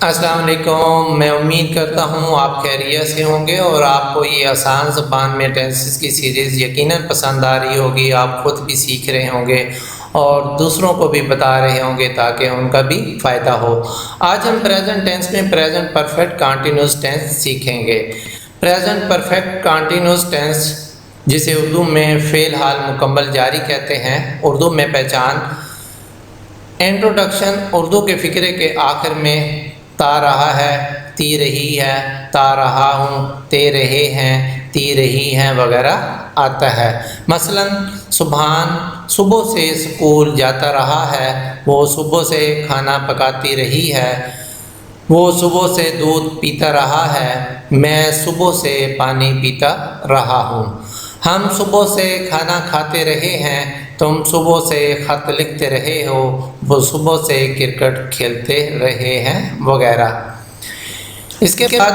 السلام علیکم۔ میں امید کرتا ہوں آپ خیریت سے ہوں گے اور آپ کو یہ آسان زبان میں ٹینسز کی سیریز یقیناً پسند آ رہی ہوگی۔ آپ خود بھی سیکھ رہے ہوں گے اور دوسروں کو بھی بتا رہے ہوں گے تاکہ ان کا بھی فائدہ ہو۔ آج ہم پریزنٹ ٹینس میں پریزنٹ پرفیکٹ کنٹینیوس ٹینس سیکھیں گے۔ پریزنٹ پرفیکٹ کنٹینیوس ٹینس، جسے اردو میں فعل حال مکمل جاری کہتے ہیں۔ اردو میں پہچان۔ انٹروڈکشن: اردو کے فقرے کے آخر میں تا رہا ہے، تی رہی ہے، تا رہا ہوں، تے رہے ہیں، تی رہی ہیں وغیرہ آتا ہے۔ مثلاً سبحان صبح سے اسکول جاتا رہا ہے، وہ صبح سے کھانا پکاتی رہی ہے، وہ صبح سے دودھ پیتا رہا ہے، میں صبح سے پانی پیتا رہا ہوں۔ ہم صبح سے کھانا کھاتے رہے ہیں، تم صبح سے خط لکھتے رہے ہو، وہ صبح سے کرکٹ کھیلتے رہے ہیں وغیرہ۔ اس کے بعد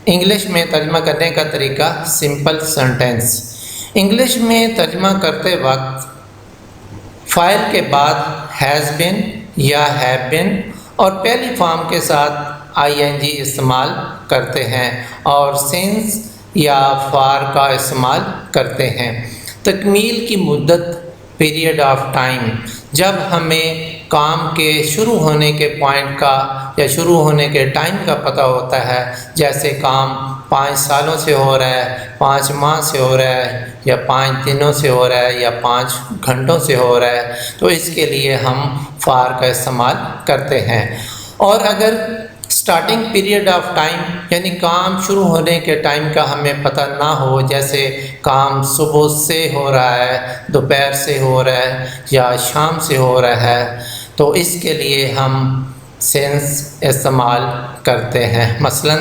انگلش میں ترجمہ کرنے کا طریقہ سمپل سینٹینس۔ انگلش میں ترجمہ کرتے وقت فاعل کے بعد ہیز بین یا ہیو بین اور پہلی فارم کے ساتھ آئی این جی استعمال کرتے ہیں اور سنس یا فار کا استعمال کرتے ہیں۔ تکمیل کی مدت، پیریڈ آف ٹائم، جب ہمیں کام کے شروع ہونے کے پوائنٹ کا یا شروع ہونے کے ٹائم کا پتہ ہوتا ہے، جیسے کام 5 سالوں سے ہو رہا ہے، 5 ماہ سے ہو رہا ہے یا 5 دنوں سے ہو رہا ہے یا 5 گھنٹوں سے ہو رہا ہے، تو اس کے لیے ہم فار کا استعمال کرتے ہیں۔ اور اگر اسٹارٹنگ پیریڈ آف ٹائم یعنی کام شروع ہونے کے ٹائم کا ہمیں پتہ نہ ہو، جیسے کام صبح سے ہو رہا ہے، دوپہر سے ہو رہا ہے یا شام سے ہو رہا ہے، تو اس کے لیے ہم سینس استعمال کرتے ہیں۔ مثلاً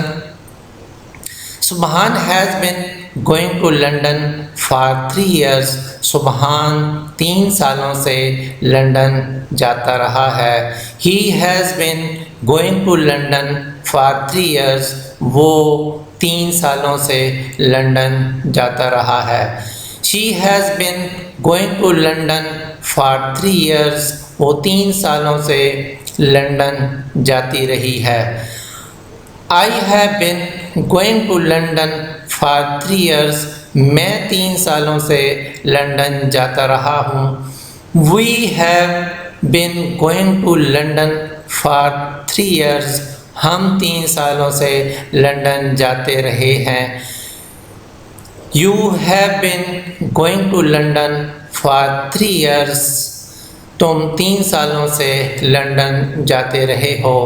Subhan has been going to London for 3 years, Subhan 3 سالوں سے لنڈن جاتا رہا ہے۔ He has been going to London for 3 years, وہ 3 سالوں سے لنڈن جاتا رہا ہے۔ She has been going to London for 3 years, وہ 3 سالوں سے لنڈن جاتی رہی ہے۔ I have been going to London for 3 years, میں 3 سالوں سے لنڈن جاتا رہا ہوں۔ We have been going to London for 3 years, ہم 3 سالوں سے لنڈن جاتے رہے ہیں۔ You have been going to London for 3 years, تم 3 سالوں سے لنڈن جاتے رہے ہو۔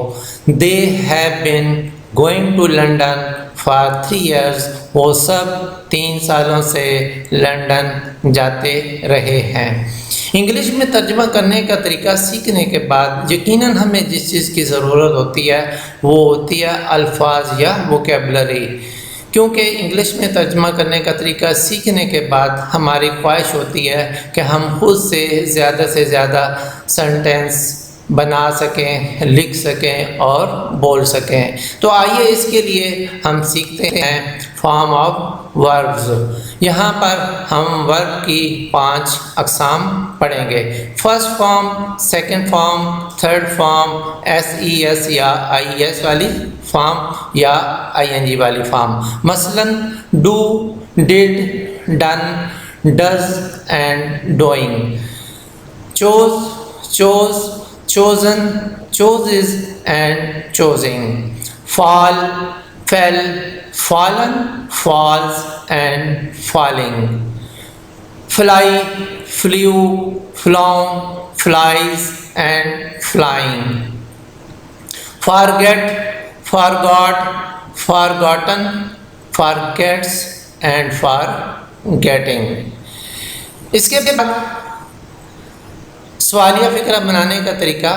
They have been going to London for 3 years, وہ سب 3 سالوں سے لنڈن جاتے رہے ہیں۔ انگلش میں ترجمہ کرنے کا طریقہ سیکھنے کے بعد یقیناً ہمیں جس چیز کی ضرورت ہوتی ہے وہ ہوتی ہے الفاظ یا ووکیبلری، کیونکہ انگلش میں ترجمہ کرنے کا طریقہ سیکھنے کے بعد ہماری خواہش ہوتی ہے کہ ہم خود سے زیادہ سینٹینس بنا سکیں، لکھ سکیں اور بول سکیں۔ تو آئیے اس کے لیے ہم سیکھتے ہیں فارم آف وربز۔ یہاں پر ہم ورب کی 5 اقسام پڑھیں گے۔ First form, second form, third form, S E S یا آئی ایس والی فارم یا آئی این جی والی فارم۔ مثلاً do, did, done, does and doing. Choose, choose, chosen, chooses and choosing. Fall, fell, fallen, falls and falling. Fly, flew, flown, flies and flying. Forget, forgot, forgotten, forgets and forgetting. اس کے بعد سوالیہ فقرہ بنانے کا طریقہ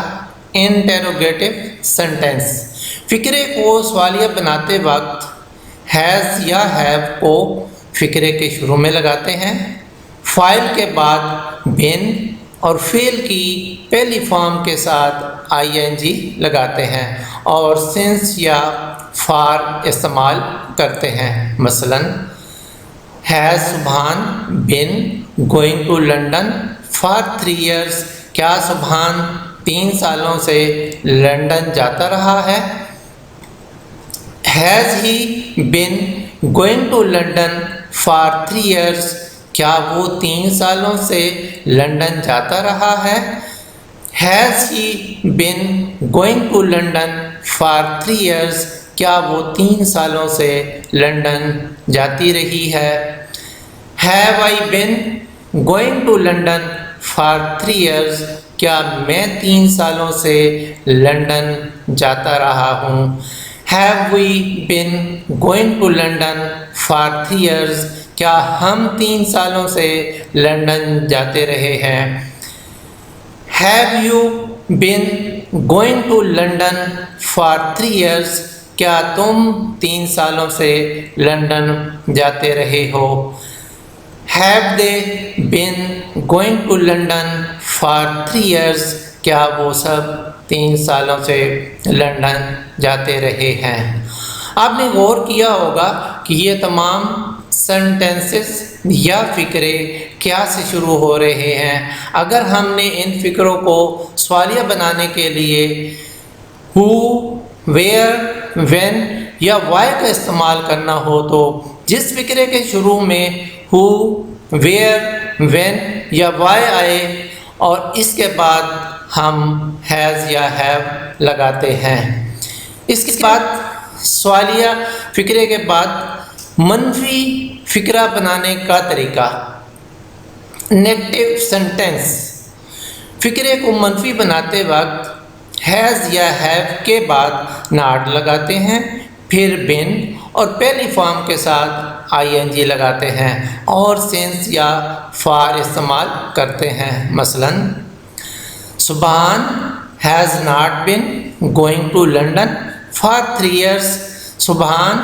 انٹیروگیٹو sentence. فقرے کو سوالیہ بناتے وقت has یا ہیو کو فقرے کے شروع میں لگاتے ہیں، فاعل کے بعد بین اور فعل کی پہلی فارم کے ساتھ آئی این جی لگاتے ہیں اور سنس یا فار استعمال کرتے ہیں۔ مثلاً has Subhan been going to London for 3 years, کیا سبحان 3 سالوں سے لنڈن جاتا رہا ہے؟ Has he been going to London for 3 years? کیا وہ 3 سالوں سے لندن جاتا رہا ہے؟ Has he been going to London for 3 years? کیا وہ 3 سالوں سے لندن جاتی رہی ہے؟ Have I been going to London for 3 years? کیا میں 3 سالوں سے لندن جاتا رہا ہوں؟ Have we been going to London for 3 years? کیا ہم 3 سالوں سے لندن جاتے رہے ہیں؟ Have you been going to London for 3 years? کیا تم 3 سالوں سے لندن جاتے رہے ہو؟ Have they been going to London for 3 years? کیا وہ سب 3 سالوں سے لندن جاتے رہے ہیں؟ آپ نے غور کیا ہوگا کہ یہ تمام سینٹنسز یا فقرے کیا سے شروع ہو رہے ہیں۔ اگر ہم نے ان فقروں کو سوالیہ بنانے کے لیے who, where, when یا why کا استعمال کرنا ہو تو جس فقرے کے شروع میں who, where, when یا why آئے اور اس کے بعد ہم has یا have لگاتے ہیں۔ اس کے بعد سوالیہ فقرے کے بعد منفی فقرہ بنانے کا طریقہ، نیگیٹو سینٹنس۔ فقرے کو منفی بناتے وقت has یا have کے بعد not لگاتے ہیں، پھر been اور پہلی فارم کے ساتھ ing لگاتے ہیں اور since یا for استعمال کرتے ہیں۔ مثلا سبحان has not been going to London for 3 years. سبحان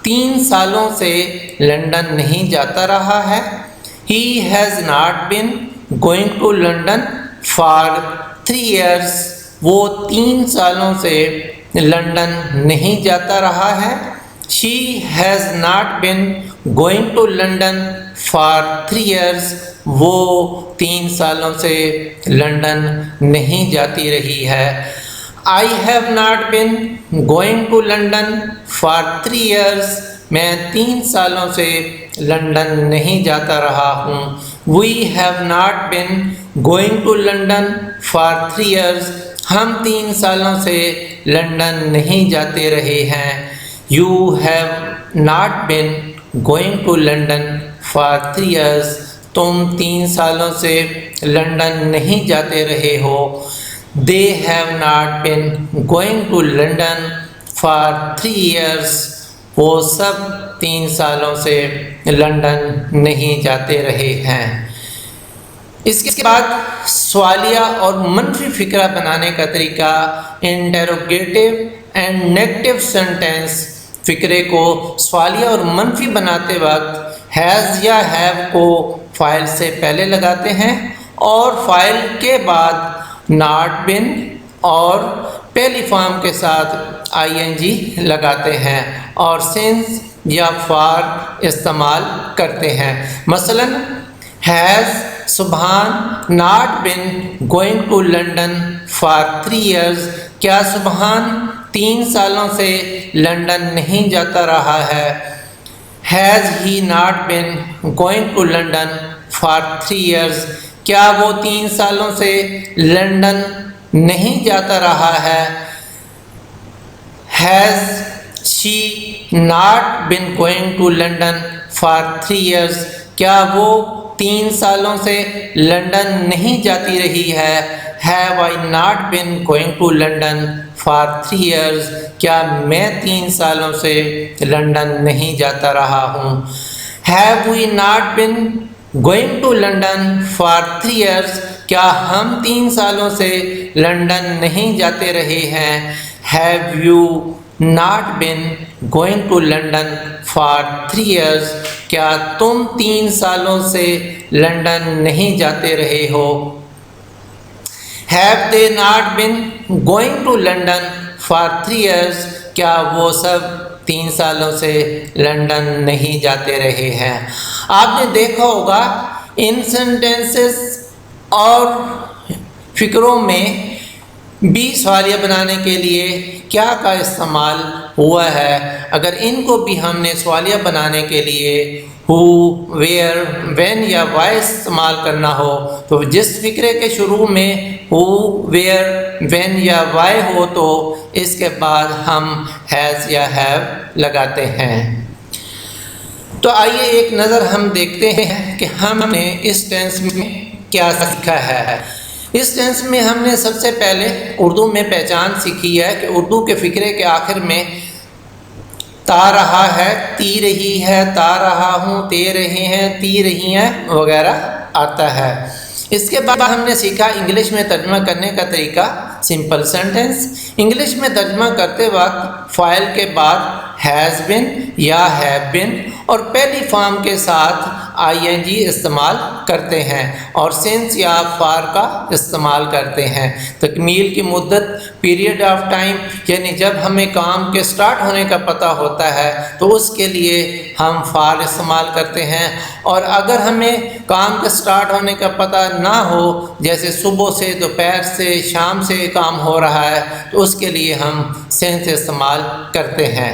3 سالوں سے لندن نہیں جاتا رہا ہے۔ He has not been going to London for 3 years. وہ 3 سالوں سے لندن نہیں جاتا رہا ہے۔ She has not been going to London for 3 years. وہ 3 سالوں سے لندن نہیں جاتی رہی ہے۔ I have not been going to London for 3 years. میں 3 سالوں سے لندن نہیں جاتا رہا ہوں۔ We have not been going to London for 3 years. ہم 3 سالوں سے لندن نہیں جاتے رہے ہیں۔ You have not been going to London for 3 years. تم 3 سالوں سے لندن نہیں جاتے رہے ہو۔ They have not been going to London for 3 years. وہ سب 3 سالوں سے لندن نہیں جاتے رہے ہیں۔ اس کے بعد سوالیہ اور منفی فقرہ بنانے کا طریقہ انٹروگیٹو اینڈ نیگیٹو سینٹنس۔ فقرے کو سوالیہ اور منفی بناتے وقت has یا have کو فاعل سے پہلے لگاتے ہیں اور فاعل کے بعد not been اور پہلی فارم کے ساتھ ing لگاتے ہیں اور since یا for استعمال کرتے ہیں۔ مثلا has سبحان not been going to London for 3 years. کیا سبحان 3 سالوں سے لندن نہیں جاتا رہا ہے؟ Has he not been going to London for 3 years. کیا وہ 3 سالوں سے لندن نہیں جاتا رہا ہے؟ Has she not been going to London for 3 years. کیا وہ 3 سالوں سے لندن نہیں جاتی رہی ہے؟ Have I not been going to London for 3 years. کیا میں 3 سالوں سے لندن نہیں جاتا رہا ہوں؟ Have we not been going to London for 3 years. کیا ہم 3 سالوں سے لندن نہیں جاتے رہے ہیں؟ Have you not been going to London for 3 years. کیا تم 3 سالوں سے لندن نہیں جاتے رہے ہو؟ Have they not been going to London for 3 years. کیا وہ سب 3 سالوں سے لندن نہیں جاتے رہے ہیں؟ آپ نے دیکھا ہوگا ان سینٹینسز اور فقروں میں بھی سوالیہ بنانے کے لیے کیا کا استعمال ہوا ہے، اگر ان کو بھی ہم نے سوالیہ بنانے کے لیے ہو، ویئر، وین یا وائی استعمال کرنا ہو تو جس فقرے کے شروع میں ہو، ویئر، وین یا وائی ہو تو اس کے بعد ہم ہیز یا ہیو لگاتے ہیں۔ تو آئیے ایک نظر ہم دیکھتے ہیں کہ ہم نے اس ٹینس میں کیا سیکھا ہے۔ اس ٹینس میں ہم نے سب سے پہلے اردو میں پہچان سیکھی ہے کہ اردو کے فقرے کے آخر میں تا رہا ہے، تی رہی ہے، تا رہا ہوں، تے رہے ہیں، تی رہی ہیں وغیرہ آتا ہے۔ اس کے بعد ہم نے سیکھا انگلش میں ترجمہ کرنے کا طریقہ، سمپل سینٹنس۔ انگلش میں ترجمہ کرتے وقت فاعل کے بعد ہیز بن یا ہیو بن اور پہلی فارم کے ساتھ آئی این جی استعمال کرتے ہیں اور سنس یا فار کا استعمال کرتے ہیں۔ تکمیل کی مدت، پیریڈ آف ٹائم، یعنی جب ہمیں کام کے سٹارٹ ہونے کا پتہ ہوتا ہے تو اس کے لیے ہم فار استعمال کرتے ہیں، اور اگر ہمیں کام کے سٹارٹ ہونے کا پتہ نہ ہو، جیسے صبح سے، دوپہر سے، شام سے کام ہو رہا ہے تو اس کے لیے ہم سنس استعمال کرتے ہیں۔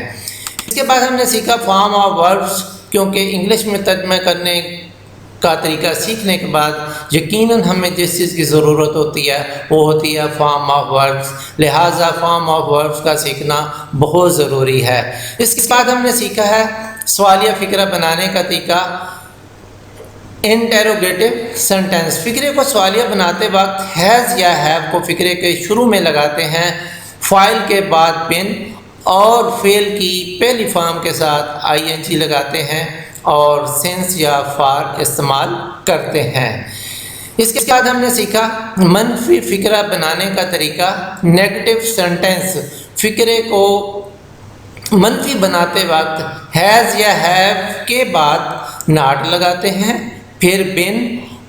اس کے بعد ہم نے سیکھا فارم آف وربس، کیونکہ انگلش میں ترجمہ کرنے کا طریقہ سیکھنے کے بعد یقیناً ہمیں جس چیز کی ضرورت ہوتی ہے وہ ہوتی ہے فارم آف وربس، لہٰذا فارم آف وربس کا سیکھنا بہت ضروری ہے۔ اس کے بعد ہم نے سیکھا ہے سوالیہ فقرہ بنانے کا طریقہ، انٹیروگیٹو سینٹنس۔ فقرے کو سوالیہ بناتے وقت ہیز یا ہیو کو فقرے کے شروع میں لگاتے ہیں، فاعل کے بعد بن اور فعل کی پہلی فارم کے ساتھ آئی این جی لگاتے ہیں اور سنس یا فار استعمال کرتے ہیں۔ اس کے بعد ہم نے سیکھا منفی فقرہ بنانے کا طریقہ، نیگیٹو سینٹنس۔ فقرے کو منفی بناتے وقت ہیز یا ہیو کے بعد ناٹ لگاتے ہیں، پھر بن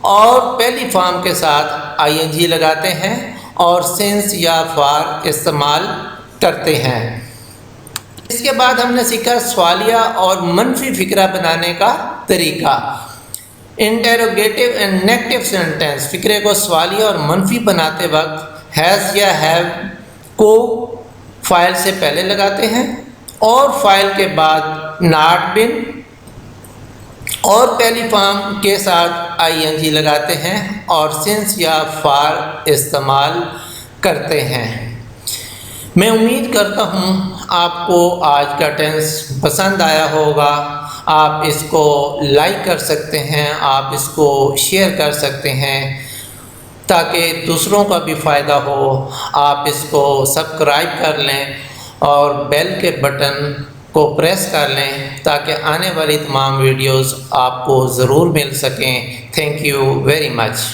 اور پہلی فارم کے ساتھ آئی این جی لگاتے ہیں اور سنس یا فار استعمال کرتے ہیں۔ اس کے بعد ہم نے سیکھا سوالیہ اور منفی فقرہ بنانے کا طریقہ، انٹیروگیٹو اینڈ نیگیٹو سینٹنس۔ فقرے کو سوالیہ اور منفی بناتے وقت ہیز یا ہیو کو فاعل سے پہلے لگاتے ہیں اور فاعل کے بعد ناٹ بن اور پہلی فارم کے ساتھ آئی این جی لگاتے ہیں اور سنس یا فار استعمال کرتے ہیں۔ میں امید کرتا ہوں آپ کو آج کا ٹینس پسند آیا ہوگا۔ آپ اس کو لائک کر سکتے ہیں، آپ اس کو شیئر کر سکتے ہیں تاکہ دوسروں کا بھی فائدہ ہو۔ آپ اس کو سبسکرائب کر لیں اور بیل کے بٹن کو پریس کر لیں تاکہ آنے والی تمام ویڈیوز آپ کو ضرور مل سکیں۔ Thank you very much.